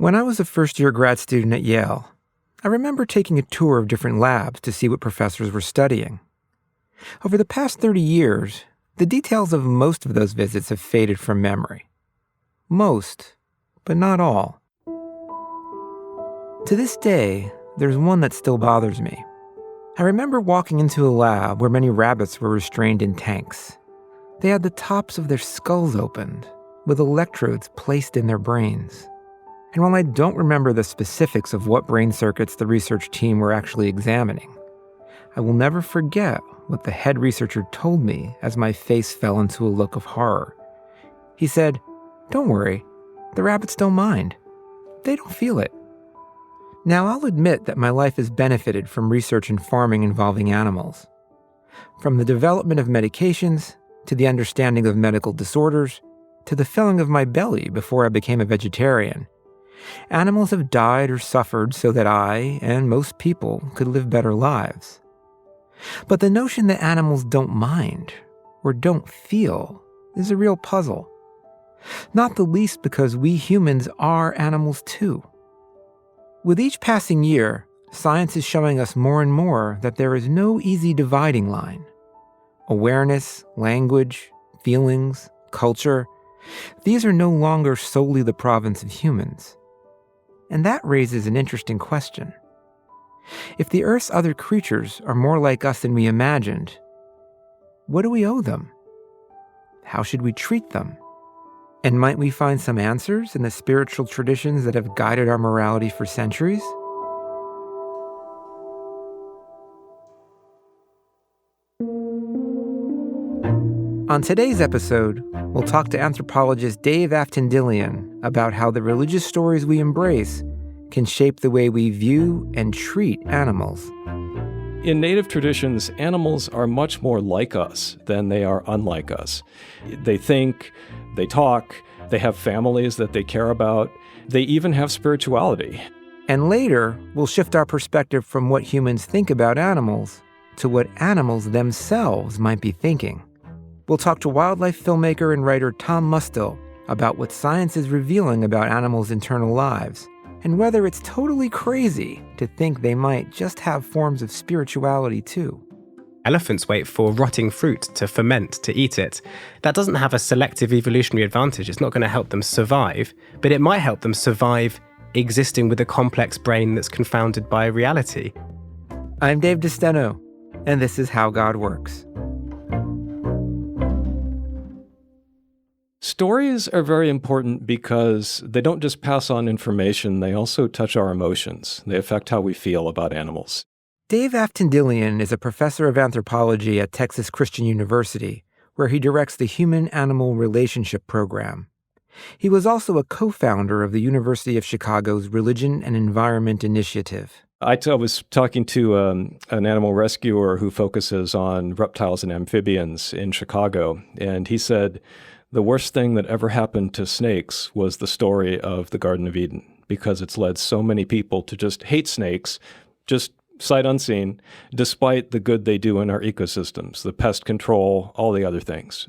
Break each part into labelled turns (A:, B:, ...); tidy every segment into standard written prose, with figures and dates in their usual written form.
A: When I was a first-year grad student at Yale, I remember taking a tour of different labs to see what professors were studying. Over the past 30 years, the details of most of those visits have faded from memory. Most, but not all. To this day, there's one that still bothers me. I remember walking into a lab where many rabbits were restrained in tanks. They had the tops of their skulls opened, with electrodes placed in their brains. And while I don't remember the specifics of what brain circuits the research team were actually examining, I will never forget what the head researcher told me as my face fell into a look of horror. He said, "Don't worry, the rabbits don't mind. They don't feel it." Now, I'll admit that my life has benefited from research in farming involving animals. From the development of medications, to the understanding of medical disorders, to the filling of my belly before I became a vegetarian, animals have died or suffered so that I, and most people, could live better lives. But the notion that animals don't mind, or don't feel, is a real puzzle. Not the least because we humans are animals too. With each passing year, science is showing us more and more that there is no easy dividing line. Awareness, language, feelings, culture, these are no longer solely the province of humans. And that raises an interesting question. If the Earth's other creatures are more like us than we imagined, what do we owe them? How should we treat them? And might we find some answers in the spiritual traditions that have guided our morality for centuries? On today's episode, we'll talk to anthropologist Dave Aftandilian about how the religious stories we embrace can shape the way we view and treat animals.
B: In native traditions, animals are much more like us than they are unlike us. They think, they talk, they have families that they care about. They even have spirituality.
A: And later, we'll shift our perspective from what humans think about animals to what animals themselves might be thinking. We'll talk to wildlife filmmaker and writer Tom Mustill about what science is revealing about animals' internal lives, and whether it's totally crazy to think they might just have forms of spirituality too.
C: Elephants wait for rotting fruit to ferment to eat it. That doesn't have a selective evolutionary advantage. It's not going to help them survive, but it might help them survive existing with a complex brain that's confounded by reality.
A: I'm Dave Aftandilian, and this is How God Works.
B: Stories are very important because they don't just pass on information, they also touch our emotions. They affect how we feel about animals.
A: Dave Aftandilian is a professor of anthropology at Texas Christian University, where he directs the Human-Animal Relationship Program. He was also a co-founder of the University of Chicago's Religion and Environment Initiative.
B: I was talking to an animal rescuer who focuses on reptiles and amphibians in Chicago, and he said, the worst thing that ever happened to snakes was the story of the Garden of Eden, because it's led so many people to just hate snakes, just sight unseen, despite the good they do in our ecosystems, the pest control, all the other things.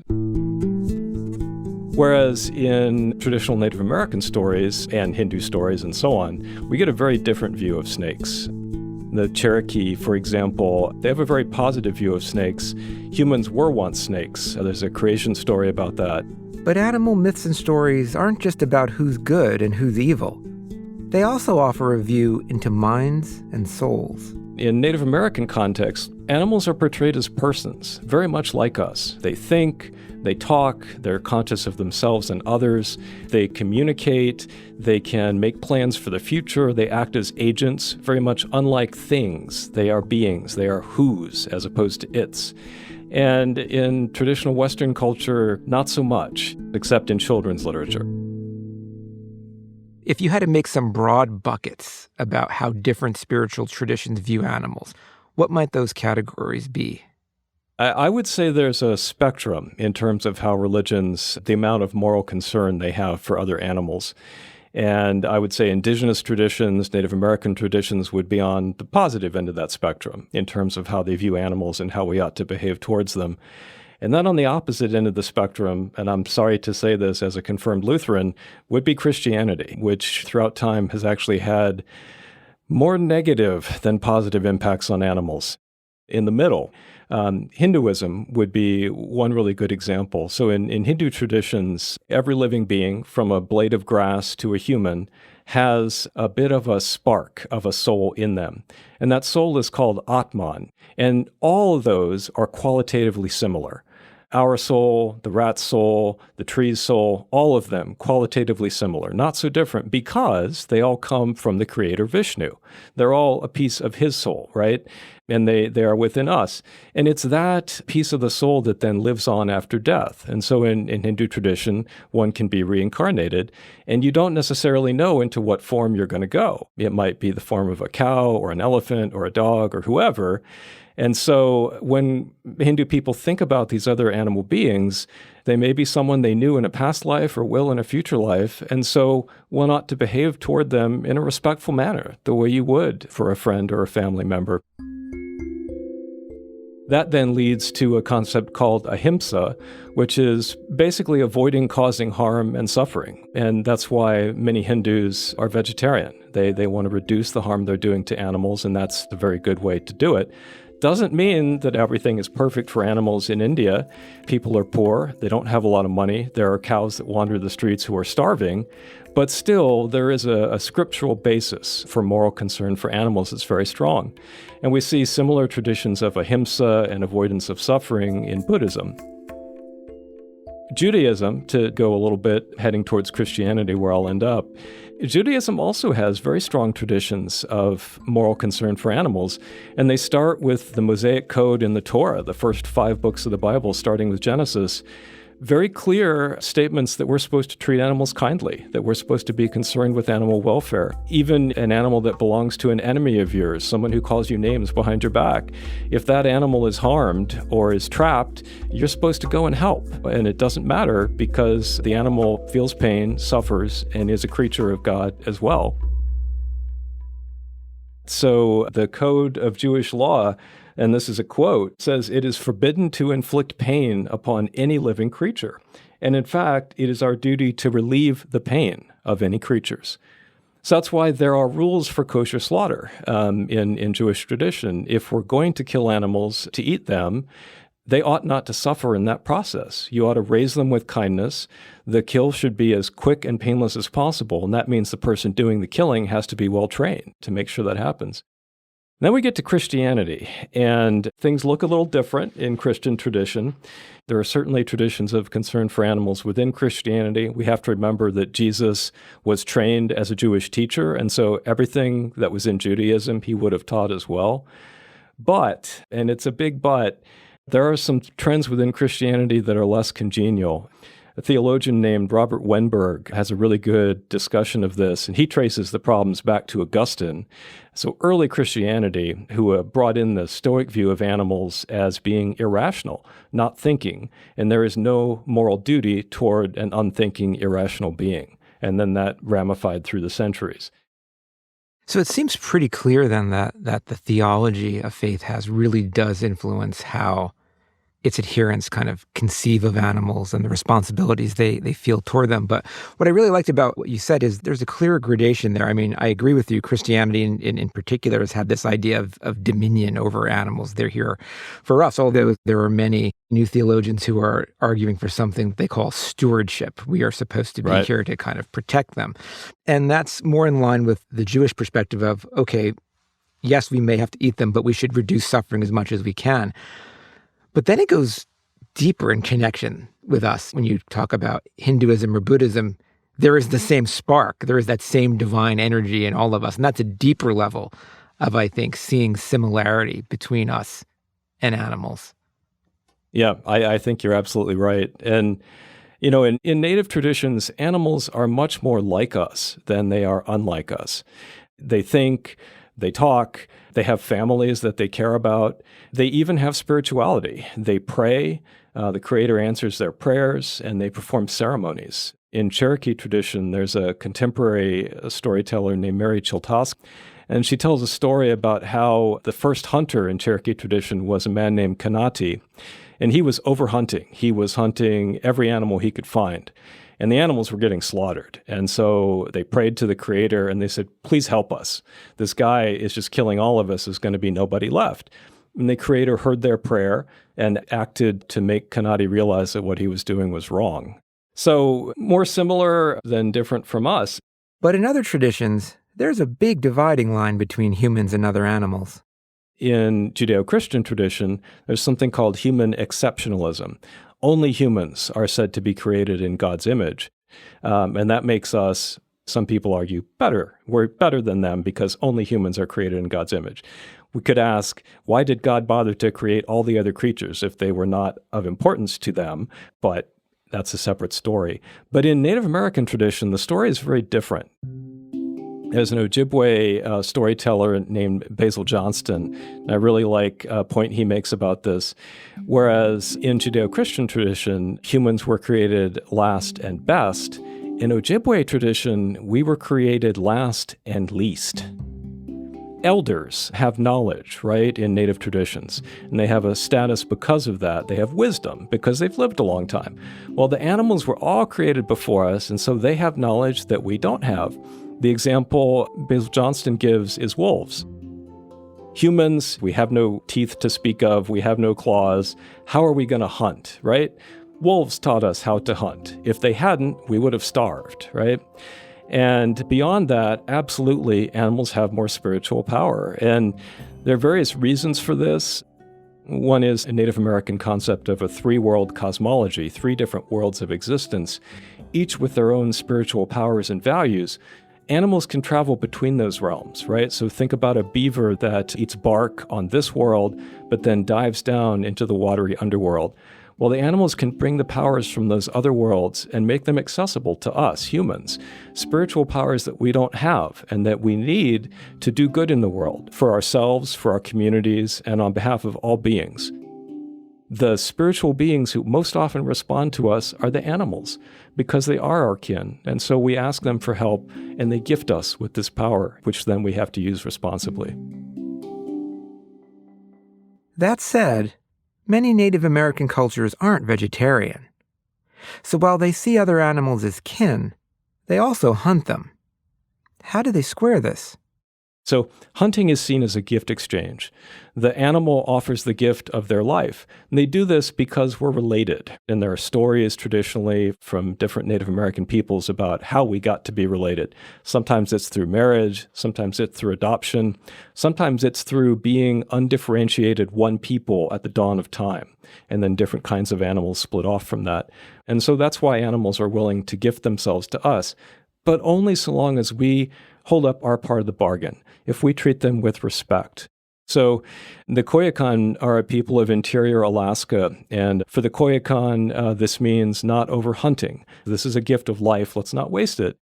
B: Whereas in traditional Native American stories and Hindu stories and so on, we get a very different view of snakes. The Cherokee, for example, they have a very positive view of snakes. Humans were once snakes. There's a creation story about that.
A: But animal myths and stories aren't just about who's good and who's evil. They also offer a view into minds and souls.
B: In Native American context, animals are portrayed as persons, very much like us. They think, they talk, they're conscious of themselves and others, they communicate, they can make plans for the future, they act as agents, very much unlike things. They are beings, they are who's as opposed to its. And in traditional Western culture, not so much, except in children's literature.
A: If you had to make some broad buckets about how different spiritual traditions view animals, what might those categories be?
B: I would say there's a spectrum in terms of how religions, the amount of moral concern they have for other animals. And I would say indigenous traditions, Native American traditions would be on the positive end of that spectrum in terms of how they view animals and how we ought to behave towards them. And then on the opposite end of the spectrum, and I'm sorry to say this as a confirmed Lutheran, would be Christianity, which throughout time has actually had more negative than positive impacts on animals. In the middle, Hinduism would be one really good example. So in Hindu traditions, every living being, from a blade of grass to a human, has a bit of a spark of a soul in them. And that soul is called Atman. And all of those are qualitatively similar. Our soul, the rat's soul, the tree's soul, all of them qualitatively similar, not so different because they all come from the creator Vishnu. They're all a piece of his soul, right? And they are within us. And it's that piece of the soul that then lives on after death. And so in Hindu tradition, one can be reincarnated, and you don't necessarily know into what form you're going to go. It might be the form of a cow or an elephant or a dog or whoever. And so when Hindu people think about these other animal beings, they may be someone they knew in a past life or will in a future life. And so one ought to behave toward them in a respectful manner, the way you would for a friend or a family member. That then leads to a concept called ahimsa, which is basically avoiding causing harm and suffering. And that's why many Hindus are vegetarian. They want to reduce the harm they're doing to animals, and that's the very good way to do it. Doesn't mean that everything is perfect for animals in India. People are poor. They don't have a lot of money. There are cows that wander the streets who are starving. But still, there is a scriptural basis for moral concern for animals that's very strong. And we see similar traditions of ahimsa and avoidance of suffering in Buddhism. Judaism, to go a little bit heading towards Christianity where I'll end up, Judaism also has very strong traditions of moral concern for animals, and they start with the Mosaic Code in the Torah, the first 5 books of the Bible, starting with Genesis. Very clear statements that we're supposed to treat animals kindly, that we're supposed to be concerned with animal welfare. Even an animal that belongs to an enemy of yours, someone who calls you names behind your back, if that animal is harmed or is trapped, you're supposed to go and help. And it doesn't matter because the animal feels pain, suffers, and is a creature of God as well. So the Code of Jewish Law, and this is a quote, says, "It is forbidden to inflict pain upon any living creature. And in fact, it is our duty to relieve the pain of any creatures." So that's why there are rules for kosher slaughter in Jewish tradition. If we're going to kill animals to eat them, they ought not to suffer in that process. You ought to raise them with kindness. The kill should be as quick and painless as possible, and that means the person doing the killing has to be well trained to make sure that happens. Then we get to Christianity, and things look a little different in Christian tradition. There are certainly traditions of concern for animals within Christianity. We have to remember that Jesus was trained as a Jewish teacher, and so everything that was in Judaism he would have taught as well. But, and it's a big but, there are some trends within Christianity that are less congenial. A theologian named Robert Wenberg has a really good discussion of this, and he traces the problems back to Augustine. So early Christianity, who brought in the Stoic view of animals as being irrational, not thinking, and there is no moral duty toward an unthinking, irrational being. And then that ramified through the centuries.
A: So it seems pretty clear then that the theology of faith really does influence how its adherents kind of conceive of animals and the responsibilities they feel toward them. But what I really liked about what you said is there's a clear gradation there. I mean, I agree with you. Christianity in particular has had this idea of dominion over animals. They're here for us, although there are many new theologians who are arguing for something they call stewardship. We are supposed to be here to kind of protect them. And that's more in line with the Jewish perspective of, okay, yes, we may have to eat them, but we should reduce suffering as much as we can. But then it goes deeper in connection with us. When you talk about Hinduism or Buddhism, there is the same spark. There is that same divine energy in all of us. And that's a deeper level of, I think, seeing similarity between us and animals.
B: Yeah, I think you're absolutely right. And, you know, in native traditions, animals are much more like us than they are unlike us. They think, they talk, they have families that they care about. They even have spirituality. They pray, the Creator answers their prayers, and they perform ceremonies. In Cherokee tradition, there's a contemporary storyteller named Mary Chiltosk, And she tells a story about how the first hunter in Cherokee tradition was a man named Kanati, and he was overhunting. He was hunting every animal he could find, and the animals were getting slaughtered. And so they prayed to the Creator, and they said, please help us. This guy is just killing all of us. There's going to be nobody left. And the Creator heard their prayer and acted to make Kanati realize that what he was doing was wrong. So more similar than different from us.
A: But in other traditions, there's a big dividing line between humans and other animals.
B: In Judeo-Christian tradition, there's something called human exceptionalism. Only humans are said to be created in God's image. And that makes us, some people argue, better. We're better than them because only humans are created in God's image. We could ask, why did God bother to create all the other creatures if they were not of importance to them? But that's a separate story. But in Native American tradition, the story is very different. There's an Ojibwe storyteller named Basil Johnston. And I really like a point he makes about this. Whereas in Judeo-Christian tradition, humans were created last and best. In Ojibwe tradition, we were created last and least. Elders have knowledge, right, in Native traditions, and they have a status because of that. They have wisdom because they've lived a long time. Well, the animals were all created before us, and so they have knowledge that we don't have. The example Basil Johnston gives is wolves. Humans, we have no teeth to speak of, we have no claws. How are we going to hunt, right? Wolves taught us how to hunt. If they hadn't, we would have starved, right? And beyond that, absolutely, animals have more spiritual power. And there are various reasons for this. One is a Native American concept of a three-world cosmology, three different worlds of existence, each with their own spiritual powers and values. Animals can travel between those realms, right? So think about a beaver that eats bark on this world, but then dives down into the watery underworld. Well, the animals can bring the powers from those other worlds and make them accessible to us, humans, spiritual powers that we don't have and that we need to do good in the world for ourselves, for our communities, and on behalf of all beings. The spiritual beings who most often respond to us are the animals because they are our kin. And so we ask them for help and they gift us with this power, which then we have to use responsibly.
A: That said, many Native American cultures aren't vegetarian. So while they see other animals as kin, they also hunt them. How do they square this?
B: So hunting is seen as a gift exchange. The animal offers the gift of their life. And they do this because we're related. And there are stories traditionally from different Native American peoples about how we got to be related. Sometimes it's through marriage, sometimes it's through adoption, sometimes it's through being undifferentiated one people at the dawn of time. And then different kinds of animals split off from that. And so that's why animals are willing to gift themselves to us, but only so long as we hold up our part of the bargain, if we treat them with respect. So the Koyukon are a people of interior Alaska, and for the Koyukon, this means not overhunting. This is a gift of life. Let's not waste it.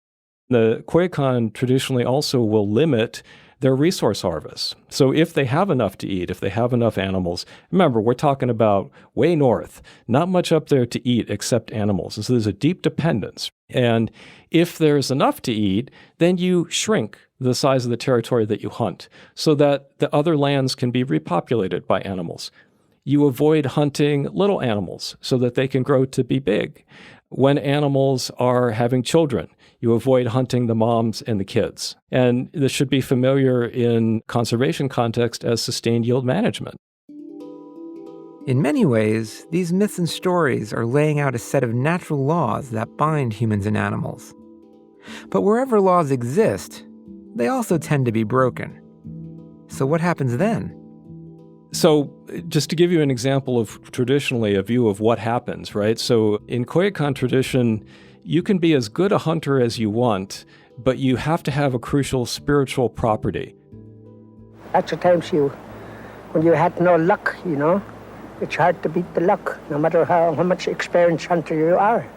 B: The Koyukon traditionally also will limit their resource harvest. So if they have enough to eat, if they have enough animals, remember, we're talking about way north, not much up there to eat except animals. And so there's a deep dependence. And if there's enough to eat, then you shrink the size of the territory that you hunt so that the other lands can be repopulated by animals. You avoid hunting little animals so that they can grow to be big. When animals are having children, you avoid hunting the moms and the kids. And this should be familiar in conservation context as sustained yield management.
A: In many ways, these myths and stories are laying out a set of natural laws that bind humans and animals. But wherever laws exist, they also tend to be broken. So what happens then?
B: So just to give you an example of traditionally a view of what happens, right? So in Koyukon tradition, you can be as good a hunter as you want, but you have to have a crucial spiritual property.
D: Lots of times when you had no luck, it's hard to beat the luck, no matter how much experienced hunter you are.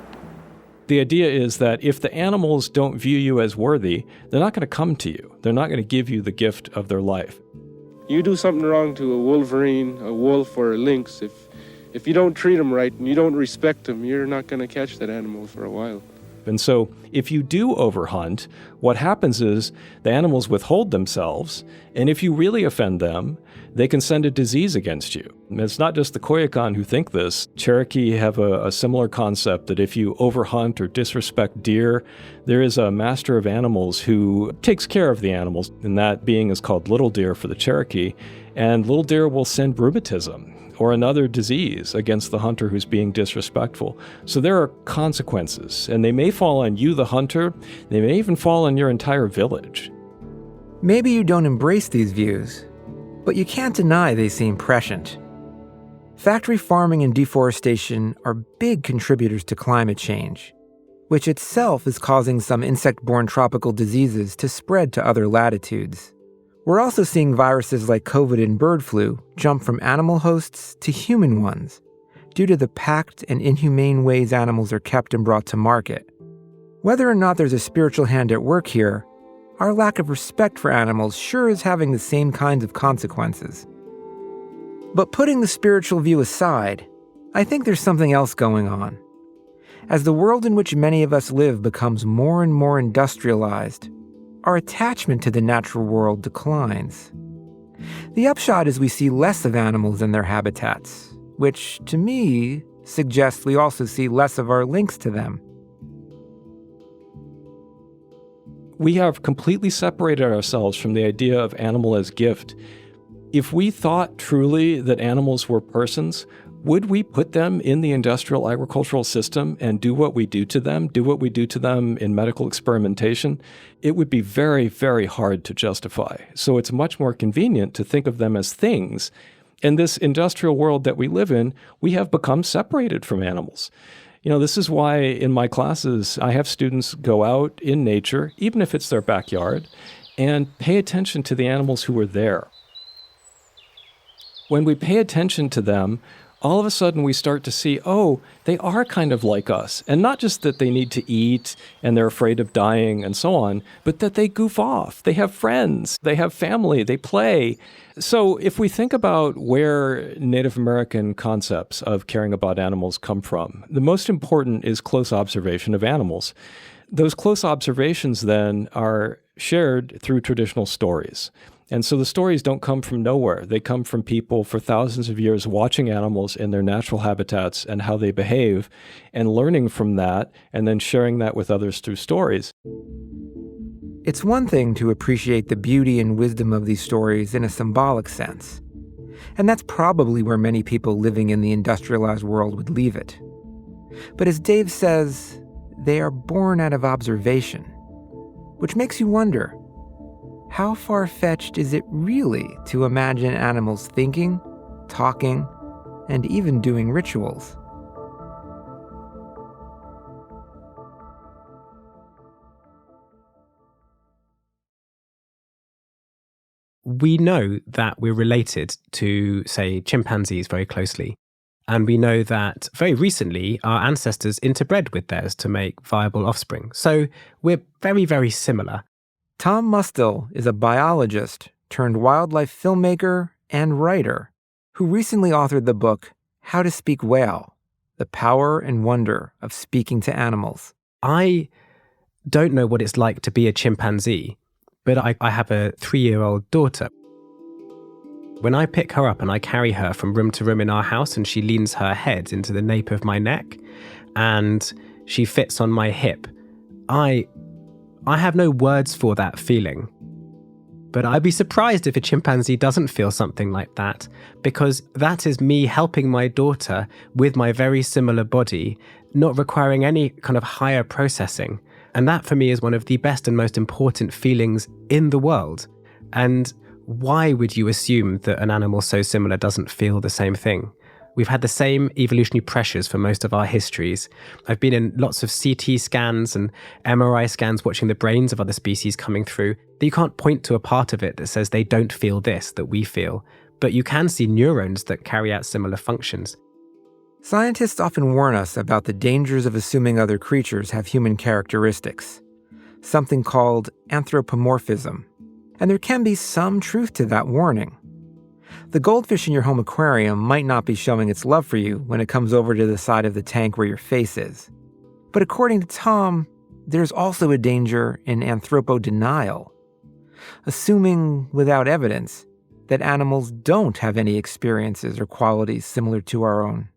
B: The idea is that if the animals don't view you as worthy, they're not going to come to you. They're not going to give you the gift of their life.
E: You do something wrong to a wolverine, a wolf, or a lynx, if you don't treat them right and you don't respect them, you're not going to catch that animal for a while.
B: And so if you do overhunt, what happens is the animals withhold themselves, and if you really offend them, they can send a disease against you. And it's not just the Koyukon who think this. Cherokee have a similar concept that if you overhunt or disrespect deer, there is a master of animals who takes care of the animals, and that being is called little deer for the Cherokee, and little deer will send rheumatism or another disease against the hunter who's being disrespectful. So there are consequences, and they may fall on you, the hunter. They may even fall on your entire village.
A: Maybe you don't embrace these views, but you can't deny they seem prescient. Factory farming and deforestation are big contributors to climate change, which itself is causing some insect-borne tropical diseases to spread to other latitudes. We're also seeing viruses like COVID and bird flu jump from animal hosts to human ones due to the packed and inhumane ways animals are kept and brought to market. Whether or not there's a spiritual hand at work here, our lack of respect for animals sure is having the same kinds of consequences. But putting the spiritual view aside, I think there's something else going on. As the world in which many of us live becomes more and more industrialized, our attachment to the natural world declines. The upshot is we see less of animals in their habitats, which, to me, suggests we also see less of our links to them.
B: We have completely separated ourselves from the idea of animal as gift. If we thought truly that animals were persons, would we put them in the industrial agricultural system and do what we do to them in medical experimentation? It would be very, very hard to justify. So it's much more convenient to think of them as things. In this industrial world that we live in, we have become separated from animals. This is why in my classes, I have students go out in nature, even if it's their backyard, and pay attention to the animals who are there. When we pay attention to them, all of a sudden we start to see, they are kind of like us. And not just that they need to eat and they're afraid of dying and so on, but that they goof off. They have friends, they have family, they play. So if we think about where Native American concepts of caring about animals come from, the most important is close observation of animals. Those close observations then are shared through traditional stories. And so the stories don't come from nowhere. They come from people for thousands of years watching animals in their natural habitats and how they behave and learning from that and then sharing that with others through stories.
A: It's one thing to appreciate the beauty and wisdom of these stories in a symbolic sense. And that's probably where many people living in the industrialized world would leave it. But as Dave says, they are born out of observation, which makes you wonder, how far-fetched is it really to imagine animals thinking, talking, and even doing rituals?
C: We know that we're related to, say, chimpanzees very closely. And we know that very recently our ancestors interbred with theirs to make viable offspring. So we're very, very similar.
A: Tom Mustill is a biologist turned wildlife filmmaker and writer who recently authored the book How to Speak Whale: The Power and Wonder of Speaking to Animals.
C: I don't know what it's like to be a chimpanzee, but I have a 3-year-old daughter. When I pick her up and I carry her from room to room in our house and she leans her head into the nape of my neck and she fits on my hip, I have no words for that feeling. But I'd be surprised if a chimpanzee doesn't feel something like that, because that is me helping my daughter with my very similar body, not requiring any kind of higher processing. And that for me is one of the best and most important feelings in the world. And why would you assume that an animal so similar doesn't feel the same thing? We've had the same evolutionary pressures for most of our histories. I've been in lots of CT scans and MRI scans watching the brains of other species coming through. You can't point to a part of it that says they don't feel this that we feel, but you can see neurons that carry out similar functions.
A: Scientists often warn us about the dangers of assuming other creatures have human characteristics, something called anthropomorphism, and there can be some truth to that warning. The goldfish in your home aquarium might not be showing its love for you when it comes over to the side of the tank where your face is. But according to Tom, there's also a danger in anthropodenial, assuming without evidence that animals don't have any experiences or qualities similar to our own.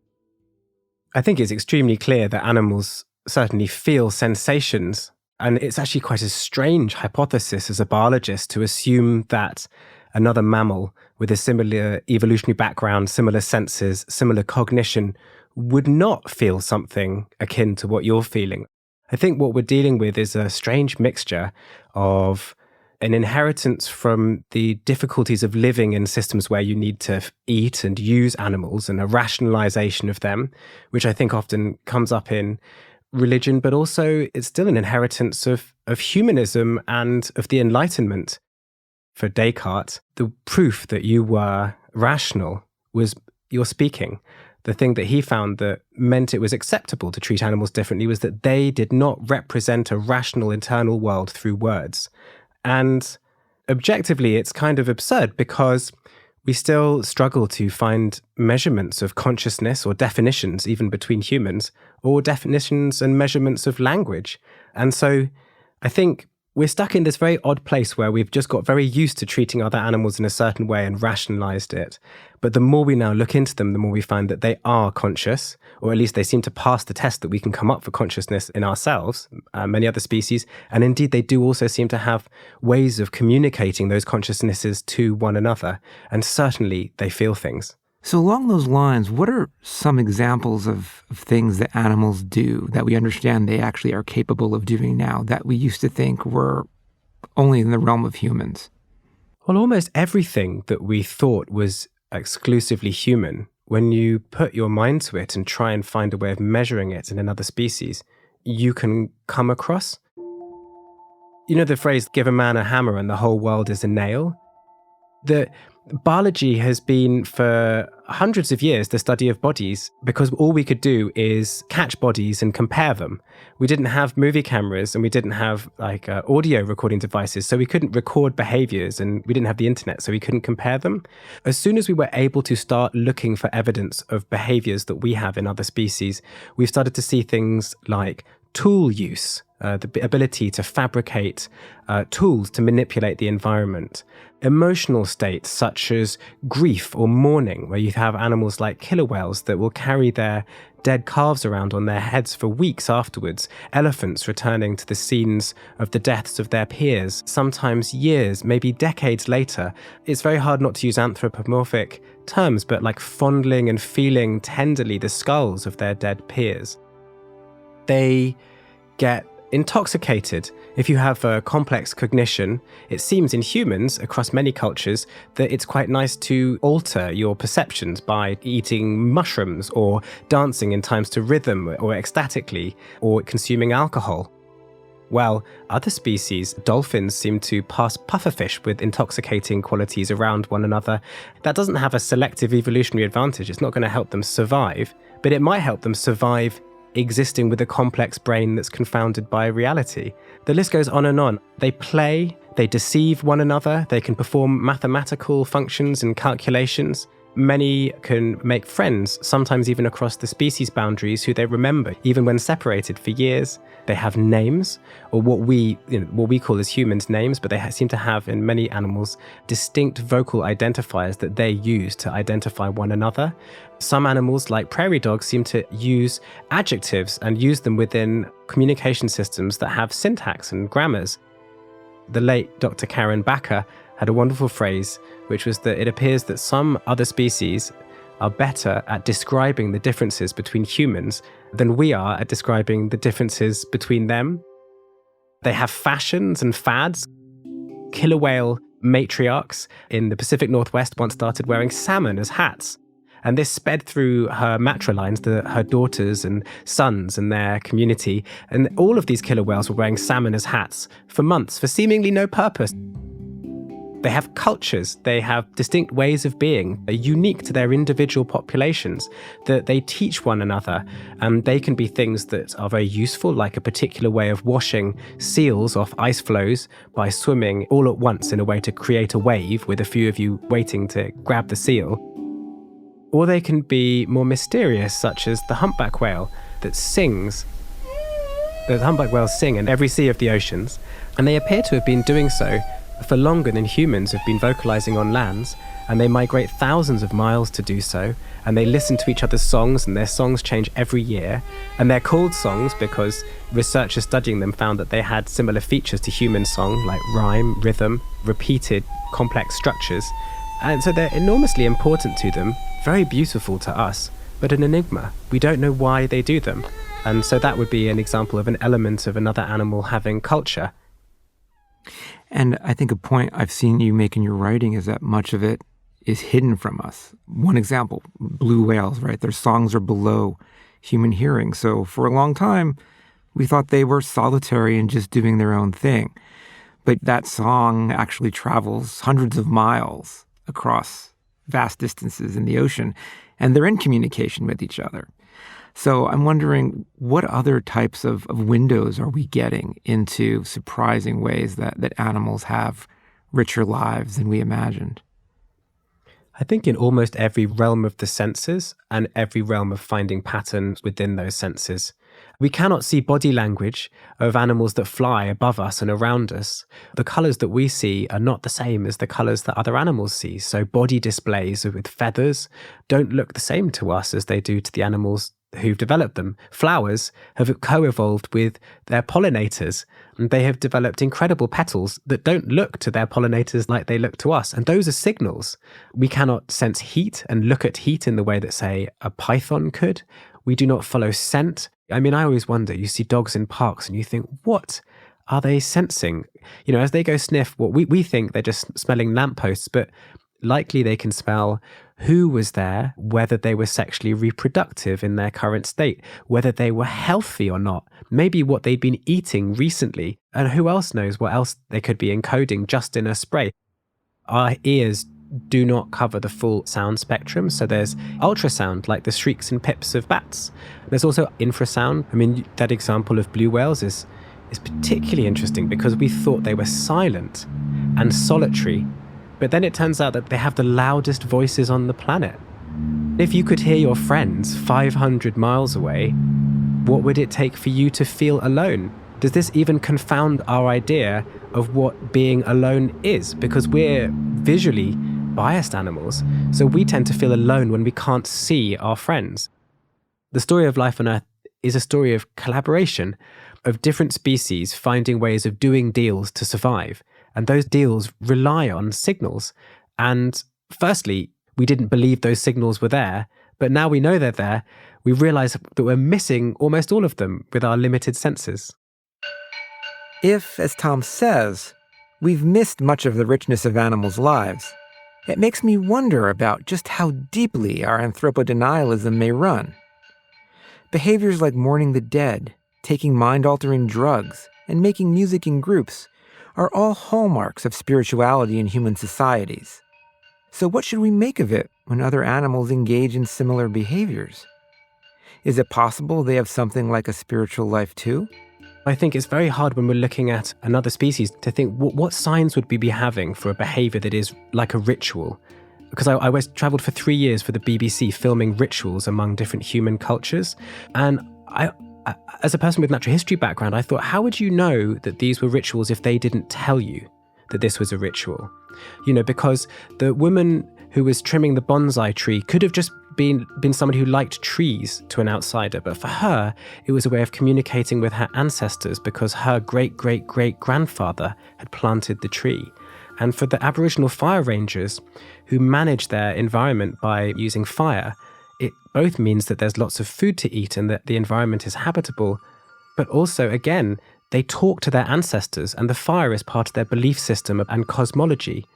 C: I think it's extremely clear that animals certainly feel sensations, and it's actually quite a strange hypothesis as a biologist to assume that another mammal with a similar evolutionary background, similar senses, similar cognition would not feel something akin to what you're feeling. I think what we're dealing with is a strange mixture of an inheritance from the difficulties of living in systems where you need to eat and use animals, and a rationalization of them, which I think often comes up in religion, but also it's still an inheritance of humanism and of the Enlightenment. For Descartes, the proof that you were rational was your speaking. The thing that he found that meant it was acceptable to treat animals differently was that they did not represent a rational internal world through words. And objectively, it's kind of absurd because we still struggle to find measurements of consciousness or definitions, even between humans, or definitions and measurements of language. And so I think we're stuck in this very odd place where we've just got very used to treating other animals in a certain way and rationalized it. But the more we now look into them, the more we find that they are conscious, or at least they seem to pass the test that we can come up for consciousness in ourselves, many other species. And indeed, they do also seem to have ways of communicating those consciousnesses to one another. And certainly they feel things.
A: So along those lines, what are some examples of things that animals do that we understand they actually are capable of doing now that we used to think were only in the realm of humans?
C: Well, almost everything that we thought was exclusively human, when you put your mind to it and try and find a way of measuring it in another species, you can come across. You know the phrase, give a man a hammer and the whole world is a nail? The biology has been for hundreds of years the study of bodies because all we could do is catch bodies and compare them. We didn't have movie cameras and we didn't have audio recording devices, so we couldn't record behaviors, and we didn't have the internet, so we couldn't compare them. As soon as we were able to start looking for evidence of behaviors that we have in other species, we've started to see things like tool use, the ability to fabricate tools to manipulate the environment. Emotional states such as grief or mourning, where you have animals like killer whales that will carry their dead calves around on their heads for weeks afterwards. Elephants returning to the scenes of the deaths of their peers, sometimes years, maybe decades later. It's very hard not to use anthropomorphic terms, but like fondling and feeling tenderly the skulls of their dead peers. They get intoxicated. If you have a complex cognition, it seems in humans across many cultures that it's quite nice to alter your perceptions by eating mushrooms or dancing in times to rhythm or ecstatically or consuming alcohol. Well, other species, dolphins, seem to pass pufferfish with intoxicating qualities around one another. That doesn't have a selective evolutionary advantage. It's not going to help them survive, but it might help them survive existing with a complex brain that's confounded by reality. The list goes on and on. They play, they deceive one another, they can perform mathematical functions and calculations. Many can make friends, sometimes even across the species boundaries, who they remember, even when separated for years. They have names, or what we call as humans names, but they seem to have in many animals distinct vocal identifiers that they use to identify one another. Some animals, like prairie dogs, seem to use adjectives and use them within communication systems that have syntax and grammars. The late Dr. Karen Backer had a wonderful phrase, which was that it appears that some other species are better at describing the differences between humans than we are at describing the differences between them. They have fashions and fads. Killer whale matriarchs in the Pacific Northwest once started wearing salmon as hats. And this sped through her matrilines, her daughters and sons and their community. And all of these killer whales were wearing salmon as hats for months for seemingly no purpose. They have cultures, they have distinct ways of being, they're unique to their individual populations, that they teach one another, and they can be things that are very useful, like a particular way of washing seals off ice floes by swimming all at once in a way to create a wave with a few of you waiting to grab the seal. Or they can be more mysterious, such as the humpback whale that sings The humpback whales sing in every sea of the oceans, and they appear to have been doing so for longer than humans have been vocalizing on lands, and they migrate thousands of miles to do so, and they listen to each other's songs, and their songs change every year, and they're called songs because researchers studying them found that they had similar features to human song, like rhyme, rhythm, repeated complex structures, and so they're enormously important to them, very beautiful to us, but an enigma. We don't know why they do them, and so that would be an example of an element of another animal having culture.
A: And I think a point I've seen you make in your writing is that much of it is hidden from us. One example, blue whales, right? Their songs are below human hearing. So for a long time, we thought they were solitary and just doing their own thing. But that song actually travels hundreds of miles across vast distances in the ocean, and they're in communication with each other. So I'm wondering, what other types of windows are we getting into surprising ways that animals have richer lives than we imagined?
C: I think in almost every realm of the senses and every realm of finding patterns within those senses. We cannot see body language of animals that fly above us and around us. The colours that we see are not the same as the colours that other animals see. So body displays with feathers don't look the same to us as they do to the animals who've developed them. Flowers have co-evolved with their pollinators, and they have developed incredible petals that don't look to their pollinators like they look to us. And those are signals. We cannot sense heat and look at heat in the way that, say, a python could. We do not follow scent. I mean, I always wonder, you see dogs in parks and you think, what are they sensing? You know, as they go sniff, what we think they're just smelling lampposts, but likely they can smell who was there, whether they were sexually reproductive in their current state, whether they were healthy or not, maybe what they'd been eating recently, and who else knows what else they could be encoding just in a spray. Our ears do not cover the full sound spectrum, so there's ultrasound, like the shrieks and pips of bats. There's also infrasound. I mean, that example of blue whales is particularly interesting because we thought they were silent and solitary, but then it turns out that they have the loudest voices on the planet. If you could hear your friends 500 miles away, what would it take for you to feel alone? Does this even confound our idea of what being alone is? Because we're visually biased animals, so we tend to feel alone when we can't see our friends. The story of life on Earth is a story of collaboration, of different species finding ways of doing deals to survive. And those deals rely on signals. And firstly, we didn't believe those signals were there, but now we know they're there. We realize that we're missing almost all of them with our limited senses.
A: If, as Tom says, we've missed much of the richness of animals' lives, it makes me wonder about just how deeply our anthropodenialism may run. Behaviors like mourning the dead, taking mind-altering drugs, and making music in groups are all hallmarks of spirituality in human societies. So what should we make of it when other animals engage in similar behaviors? Is it possible they have something like a spiritual life too?
C: I think it's very hard when we're looking at another species to think what signs would we be having for a behavior that is like a ritual? Because I traveled for 3 years for the BBC filming rituals among different human cultures. And I, as a person with natural history background, I thought, how would you know that these were rituals if they didn't tell you that this was a ritual? You know, because the woman who was trimming the bonsai tree could have just been somebody who liked trees to an outsider, but for her, it was a way of communicating with her ancestors because her great-great-great-grandfather had planted the tree. And for the Aboriginal fire rangers who manage their environment by using fire, it both means that there's lots of food to eat and that the environment is habitable, but also, again, they talk to their ancestors and the fire is part of their belief system and cosmology.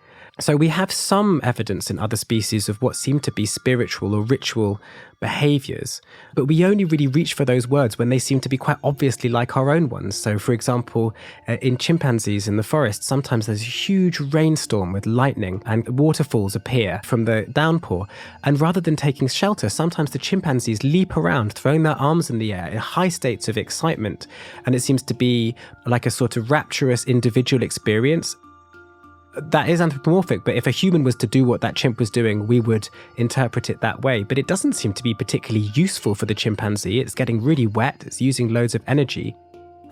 C: So we have some evidence in other species of what seem to be spiritual or ritual behaviors, but we only really reach for those words when they seem to be quite obviously like our own ones. So, for example, in chimpanzees in the forest, sometimes there's a huge rainstorm with lightning and waterfalls appear from the downpour. And rather than taking shelter, sometimes the chimpanzees leap around, throwing their arms in the air in high states of excitement. And it seems to be like a sort of rapturous individual experience. That is anthropomorphic, but if a human was to do what that chimp was doing, we would interpret it that way. But it doesn't seem to be particularly useful for the chimpanzee. It's getting really wet, it's using loads of energy.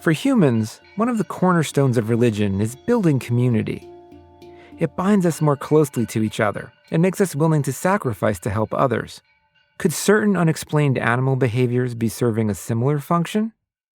A: For humans, one of the cornerstones of religion is building community. It binds us more closely to each other and makes us willing to sacrifice to help others. Could certain unexplained animal behaviors be serving a similar function?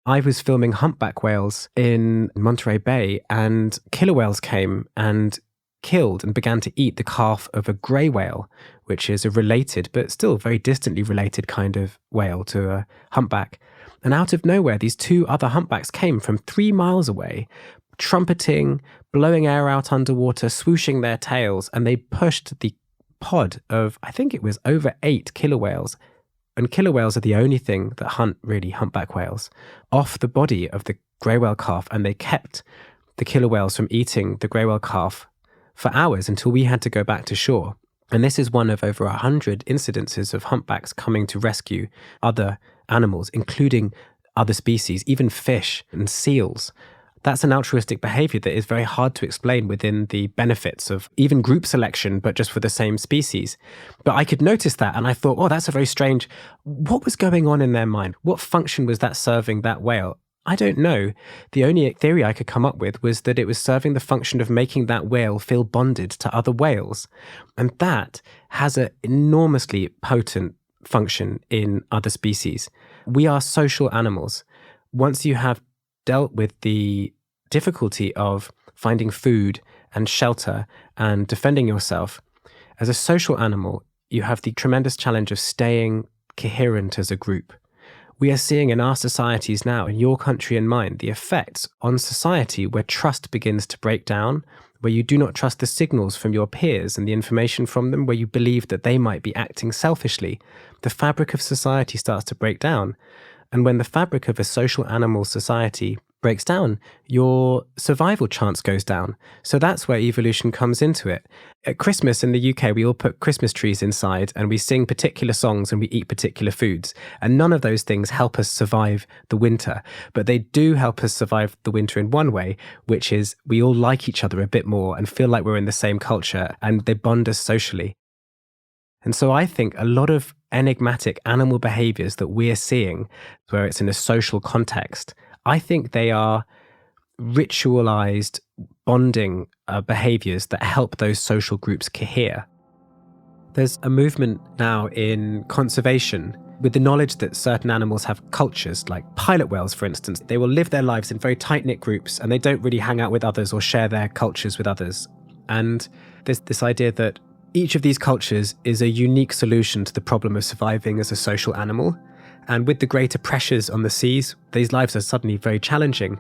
C: I was filming humpback whales in Monterey Bay, and killer whales came and killed and began to eat the calf of a grey whale, which is a related, but still very distantly related kind of whale to a humpback. And out of nowhere, these two other humpbacks came from 3 miles away, trumpeting, blowing air out underwater, swooshing their tails, and they pushed the pod of, I think it was over 8 killer whales, and killer whales are the only thing that hunt really humpback whales, off the body of the grey whale calf, and they kept the killer whales from eating the grey whale calf for hours until we had to go back to shore. And this is one of over 100 incidences of humpbacks coming to rescue other animals, including other species, even fish and seals. That's an altruistic behavior that is very hard to explain within the benefits of even group selection, but just for the same species. But I could notice that, and I thought, oh, that's a very strange... What was going on in their mind? What function was that serving that whale? I don't know. The only theory I could come up with was that it was serving the function of making that whale feel bonded to other whales. And that has an enormously potent function in other species. We are social animals. Once you have dealt with the difficulty of finding food and shelter and defending yourself, as a social animal, you have the tremendous challenge of staying coherent as a group. We are seeing in our societies now, in your country and mine, the effects on society where trust begins to break down, where you do not trust the signals from your peers and the information from them, where you believe that they might be acting selfishly. The fabric of society starts to break down. And when the fabric of a social animal society breaks down, your survival chance goes down. So that's where evolution comes into it. At Christmas in the UK, we all put Christmas trees inside and we sing particular songs and we eat particular foods. And none of those things help us survive the winter. But they do help us survive the winter in one way, which is we all like each other a bit more and feel like we're in the same culture, and they bond us socially. And so I think a lot of enigmatic animal behaviors that we're seeing, where it's in a social context, I think they are ritualized bonding behaviors that help those social groups cohere. There's a movement now in conservation with the knowledge that certain animals have cultures, like pilot whales, for instance. They will live their lives in very tight-knit groups and they don't really hang out with others or share their cultures with others. And there's this idea that each of these cultures is a unique solution to the problem of surviving as a social animal. And with the greater pressures on the seas, these lives are suddenly very challenging.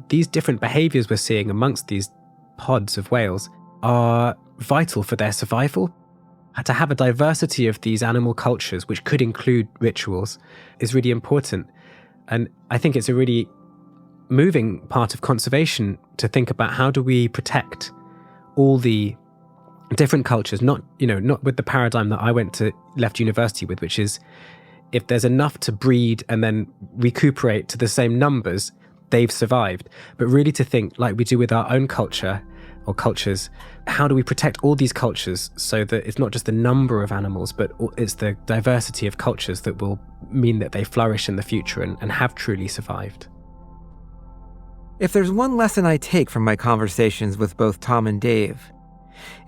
C: These different behaviors we're seeing amongst these pods of whales are vital for their survival. To have a diversity of these animal cultures, which could include rituals, is really important. And I think it's a really moving part of conservation to think about how do we protect all the different cultures, not with the paradigm that I left university with, which is if there's enough to breed and then recuperate to the same numbers, they've survived. But really to think like we do with our own culture or cultures, how do we protect all these cultures so that it's not just the number of animals, but it's the diversity of cultures that will mean that they flourish in the future and have truly survived.
A: If there's one lesson I take from my conversations with both Tom and Dave,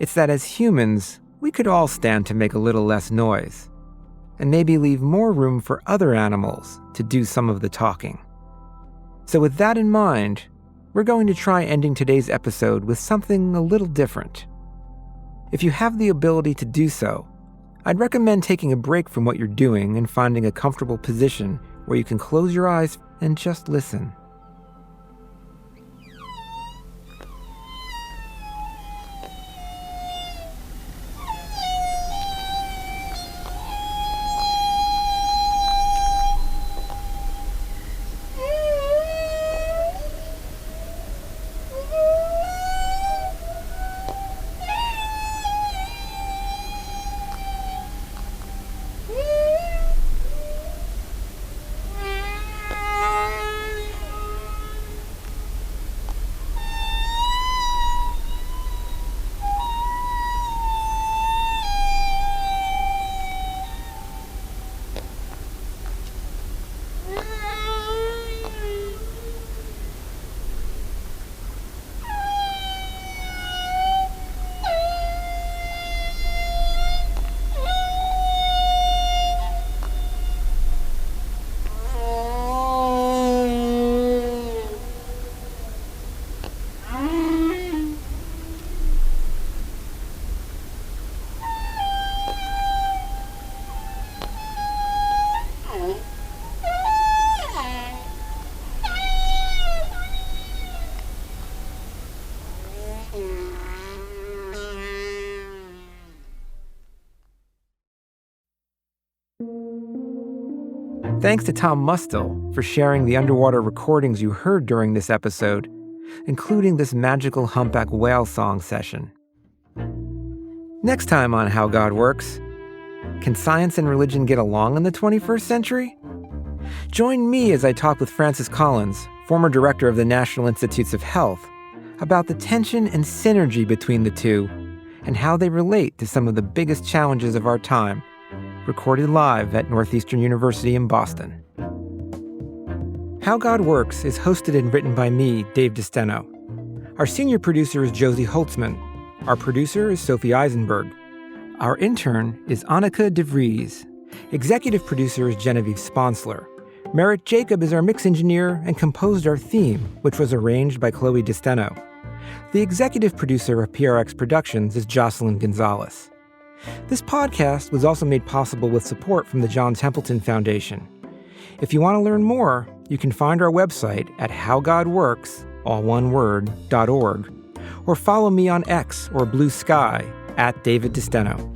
A: it's that as humans, we could all stand to make a little less noise, and maybe leave more room for other animals to do some of the talking. So with that in mind, we're going to try ending today's episode with something a little different. If you have the ability to do so, I'd recommend taking a break from what you're doing and finding a comfortable position where you can close your eyes and just listen. Thanks to Tom Mustill for sharing the underwater recordings you heard during this episode, including this magical humpback whale song session. Next time on How God Works, can science and religion get along in the 21st century? Join me as I talk with Francis Collins, former director of the National Institutes of Health, about the tension and synergy between the two and how they relate to some of the biggest challenges of our time, recorded live at Northeastern University in Boston. How God Works is hosted and written by me, Dave Aftandilian. Our senior producer is Josie Holtzman. Our producer is Sophie Eisenberg. Our intern is Annika DeVries. Executive producer is Genevieve Sponsler. Merritt Jacob is our mix engineer and composed our theme, which was arranged by Chloe Disteno. The executive producer of PRX Productions is Jocelyn Gonzalez. This podcast was also made possible with support from the John Templeton Foundation. If you want to learn more, you can find our website at howgodworks, all one word, .org, or follow me on X or Blue Sky at David Disteno.